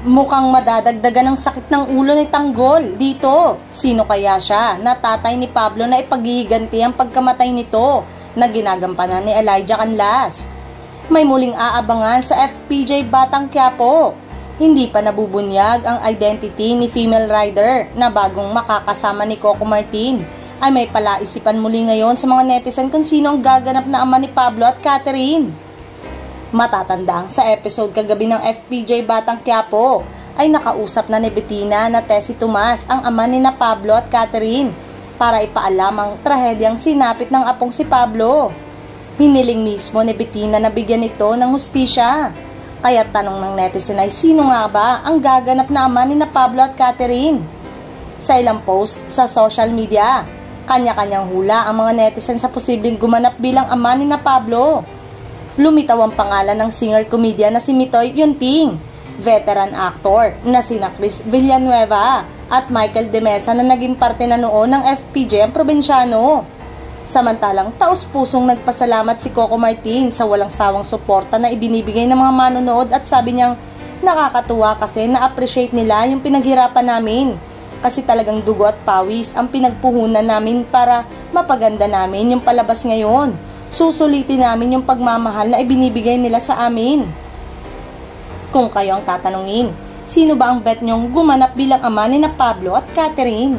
Mukhang madadagdagan ng sakit ng ulo ni Tanggol dito. Sino kaya siya na tatay ni Pablo na ipaghihiganti ang pagkamatay nito na ginagampanan ni Elijah Canlas? May muling aabangan sa FPJ Batang Quiapo. Hindi pa nabubunyag ang identity ni female rider na bagong makakasama ni Coco Martin ay may palaisipan muli ngayon sa mga netizen kung sino ang gaganap na ama ni Pablo at Catherine. Matatandang sa episode kagabi ng FPJ Batang Quiapo ay nakausap na ni Bettina na Tessie Tomas ang ama ni na Pablo at Catherine para ipaalam ang trahedyang sinapit ng apong si Pablo. Hiniling mismo ni Bettina na bigyan ito ng hustisya. Kaya tanong ng netizen ay sino nga ba ang gaganap na ama ni na Pablo at Catherine? Sa ilang post sa social media, kanya-kanyang hula ang mga netizen sa posibleng gumanap bilang ama ni na Pablo. Lumitaw ang pangalan ng singer-comedian na si Mitoy Yunting, veteran actor na sina Chris Villanueva at Michael De Mesa na naging parte na noon ng FPJ ang probinsyano. Samantalang taos-pusong nagpasalamat si Coco Martin sa walang sawang suporta na ibinibigay ng mga manonood at sabi niyang nakakatuwa kasi na-appreciate nila yung pinaghirapan namin. Kasi talagang dugo at pawis ang pinagpuhunan namin para mapaganda namin yung palabas ngayon. Susulitin namin yung pagmamahal na ibinibigay nila sa amin. Kung kayo ang tatanungin, sino ba ang bet nyong gumanap bilang ama ni na Pablo at Catherine?